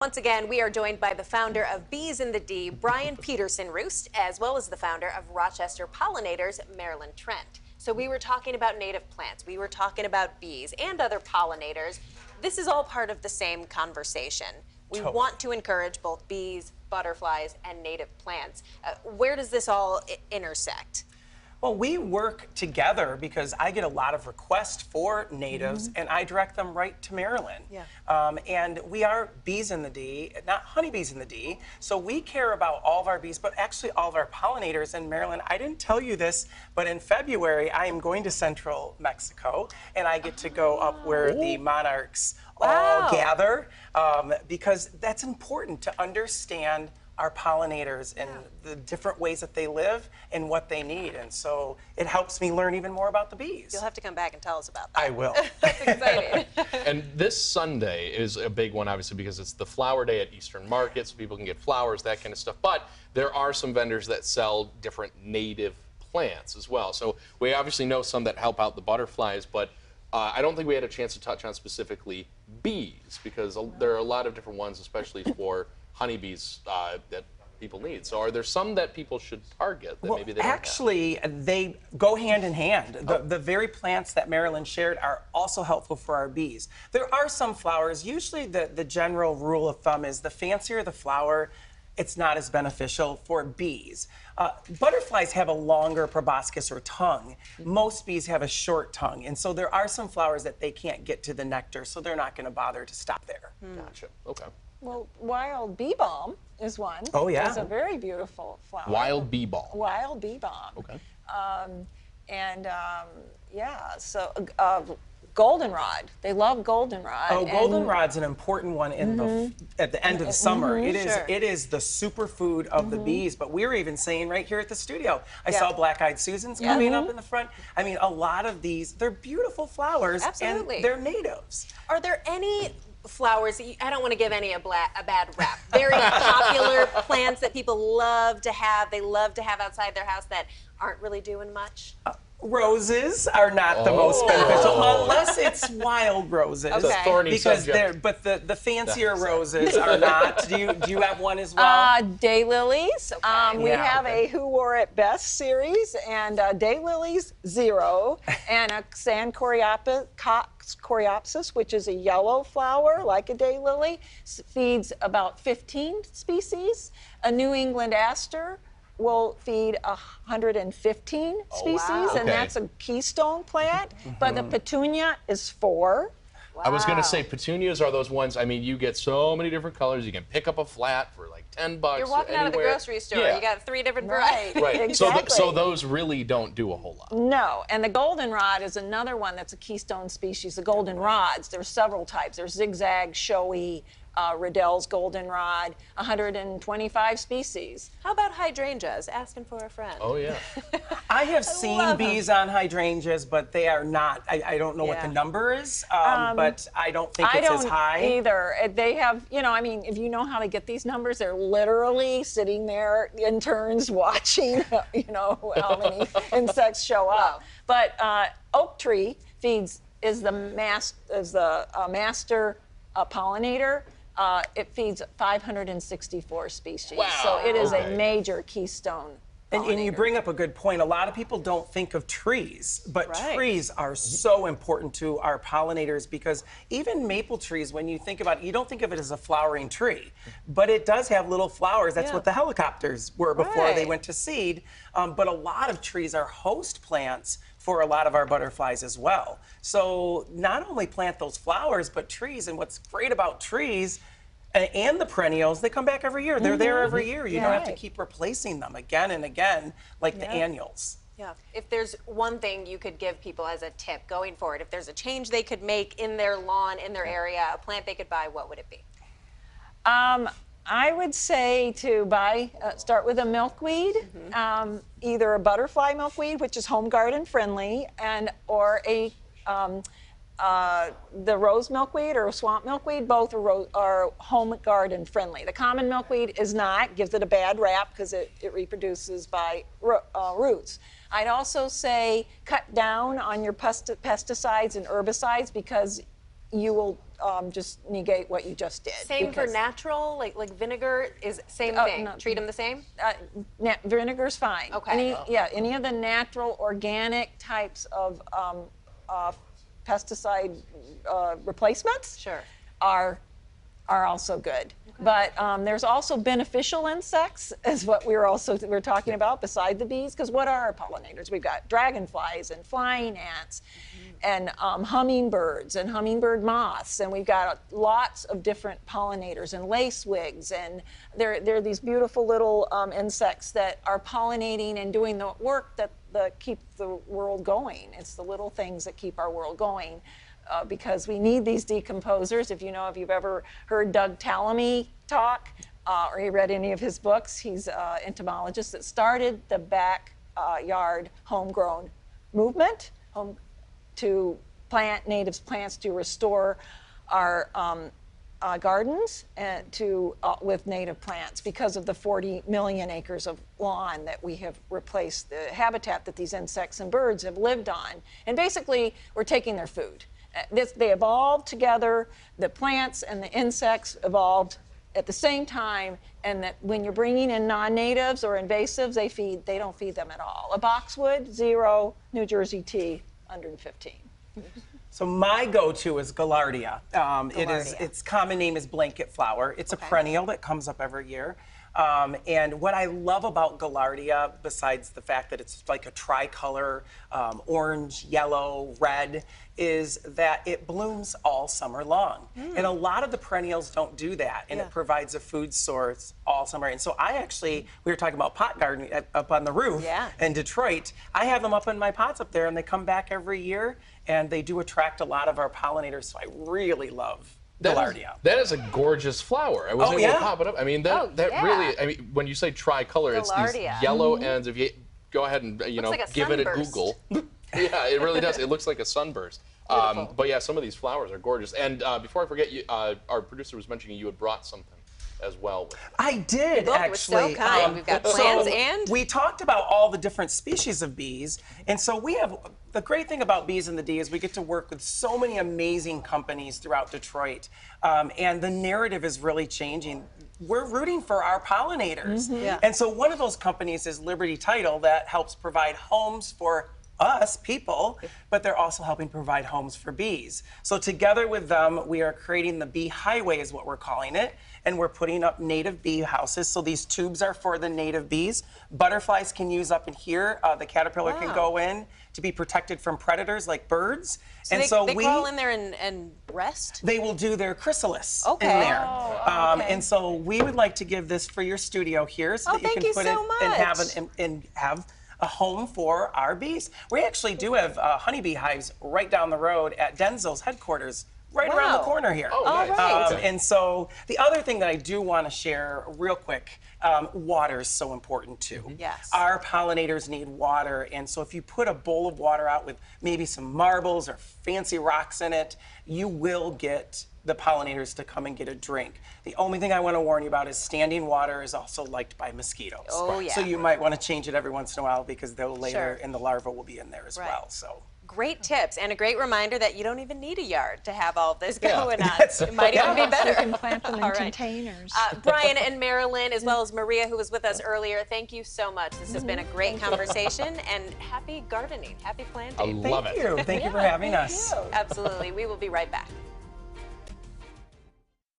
Once again, we are joined by the founder of Bees in the D, Brian Peterson-Roest, as well as the founder of Rochester Pollinators, Marilyn Trent. So we were talking about native plants, we were talking about bees and other pollinators. This is all part of the same conversation. We want to encourage both bees, butterflies, and native plants. Where does this all intersect? Well, we work together because I get a lot of requests for natives, and I direct them right to Marilyn. Yeah. And we are bees in the D, not honeybees in the D. So we care about all of our bees, but actually all of our pollinators. And Marilyn, I didn't tell you this, but in February, I am going to central Mexico, and I get to go up where the monarchs all gather, because that's important to understand our pollinators and the different ways that they live and what they need. And so it helps me learn even more about the bees. You'll have to come back and tell us about that. I will. That's exciting. And this Sunday is a big one, obviously, because it's the flower day at Eastern Market, so people can get flowers, that kind of stuff. But there are some vendors that sell different native plants as well. So we obviously know some that help out the butterflies, but I don't think we had a chance to touch on specifically bees, because there are a lot of different ones, especially for honeybees that people need. So are there some that people should target that maybe they don't actually, they go hand in hand. The very plants that Marilyn shared are also helpful for our bees. There are some flowers, usually the general rule of thumb is the fancier the flower, it's not as beneficial for bees. Butterflies have a longer proboscis or tongue. Most bees have a short tongue, and so there are some flowers that they can't get to the nectar, so they're not going to bother to stop there. Gotcha. Okay. Well, wild bee balm is one. Oh, yeah. It's a very beautiful flower. Wild bee balm. Wild bee balm. Okay. Yeah, so goldenrod. They love goldenrod. Oh, goldenrod's an important one in the at the end of the summer. It is the superfood of the bees. But we were even saying right here at the studio, I saw black-eyed Susans coming up in the front. I mean, a lot of these, they're beautiful flowers, and they're natives. Are there any flowers, I don't want to give any a bad rap, very popular plants that people love to have, they love to have outside their house that aren't really doing much? Roses are not the most beneficial, unless it's wild roses. That's a thorny because subject. but the fancier roses are not. Do you have one as well? Daylilies. We have a Who Wore It Best series, and daylilies 0, and a Sand Coreopsis, which is a yellow flower like a daylily, feeds about 15 species. A New England aster will feed 115 species, and that's a keystone plant. But the petunia is 4. I was going to say, petunias are those ones, I mean, you get so many different colors. You can pick up a flat for like $10 You're walking out of the grocery store, you got 3 different varieties. Right, Exactly. so those really don't do a whole lot. No, and the goldenrod is another one that's a keystone species. The goldenrods, there's several types. There's zigzag, showy, Riddell's goldenrod, 125 species. How about hydrangeas? Asking for a friend. Oh, yeah. I have seen bees on hydrangeas, but they are not. I don't know what the number is, but I don't think it's as high. I don't either. They have, I mean, if you know how to get these numbers, they're literally sitting there in turns watching, how many insects show up. But oak tree is the master pollinator. It feeds 564 species. Wow. So it is a major keystone. And you bring up a good point. A lot of people don't think of trees, but trees are so important to our pollinators, because even maple trees, when you think about it, you don't think of it as a flowering tree, but it does have little flowers. That's what the helicopters were before they went to seed. But a lot of trees are host plants for a lot of our butterflies as well. So not only plant those flowers, but trees. And what's great about trees and the perennials, they come back every year. They're there every year. You don't have to keep replacing them again and again like the annuals. Yeah. If there's one thing you could give people as a tip going forward, if there's a change they could make in their lawn, in their area, a plant they could buy, what would it be? I would say to start with a milkweed, either a butterfly milkweed, which is home garden friendly, or the rose milkweed or swamp milkweed. Both are home garden friendly. The common milkweed is not, gives it a bad rap because it reproduces by roots. I'd also say cut down on your pesticides and herbicides, because you will just negate what you just did. Same for natural, like vinegar is same thing. No. Treat them the same? Vinegar's fine. Okay. Any of the natural, organic types of pesticide replacements are also good. But there's also beneficial insects, is what we're talking about beside the bees. Because what are our pollinators? We've got dragonflies and flying ants, and hummingbirds and hummingbird moths, and we've got lots of different pollinators and lacewings, and they're these beautiful little insects that are pollinating and doing the work that keep the world going. It's the little things that keep our world going. Because we need these decomposers. If you've ever heard Doug Tallamy talk, or you read any of his books, he's an entomologist that started the backyard homegrown movement to plant native plants to restore our gardens and with native plants because of the 40 million acres of lawn that we have replaced the habitat that these insects and birds have lived on. And basically, we're taking their food. They evolved together, the plants and the insects evolved at the same time, and that when you're bringing in non-natives or invasives, they don't feed them at all. A boxwood, 0, New Jersey tea, 115. So my go-to is Gaillardia. Its common name is blanket flower. It's a perennial that comes up every year. And what I love about Gaillardia, besides the fact that it's like a tricolor, orange, yellow, red, is that it blooms all summer long. And a lot of the perennials don't do that, and it provides a food source all summer. And so we were talking about pot gardening up on the roof in Detroit. I have them up in my pots up there, and they come back every year, and they do attract a lot of our pollinators, so I really love Gaillardia. That is a gorgeous flower. I was able to pop it up. I mean, really, when you say tricolor, it's these yellow ends. If you go ahead and like give it a Google. Yeah, it really does. It looks like a sunburst. But yeah, some of these flowers are gorgeous. And before I forget, our producer was mentioning you had brought something as well. I did, actually. It was so kind. We've got plants and... We talked about all the different species of bees, and so we have... The great thing about Bees in the D is we get to work with so many amazing companies throughout Detroit, and the narrative is really changing. We're rooting for our pollinators. And so one of those companies is Liberty Title that helps provide homes for us, people, but they're also helping provide homes for bees. So together with them, we are creating the Bee Highway is what we're calling it, and we're putting up native bee houses. So these tubes are for the native bees. Butterflies can use up in here. The caterpillar can go in to be protected from predators like birds. So they crawl in there and rest? They will do their chrysalis in there. And so we would like to give this for your studio here so that you can put it and have a home for our bees. We actually do have honeybee hives right down the road at Denzo's headquarters, right around the corner here. Oh, nice. And so the other thing that I do want to share real quick, water is so important too. Yes. Our pollinators need water, and so if you put a bowl of water out with maybe some marbles or fancy rocks in it, you will get the pollinators to come and get a drink. The only thing I want to warn you about is standing water is also liked by mosquitoes. Oh, yeah. So you might want to change it every once in a while because they'll later, and the larva will be in there as well. So. Great tips, and a great reminder that you don't even need a yard to have all this going on. It might even be better. You can plant them in containers. Brian and Marilyn, as well as Maria, who was with us earlier, thank you so much. This has been a great conversation, and happy gardening, happy planting. I love it. Thank you. Thank you for having us. Absolutely. We will be right back.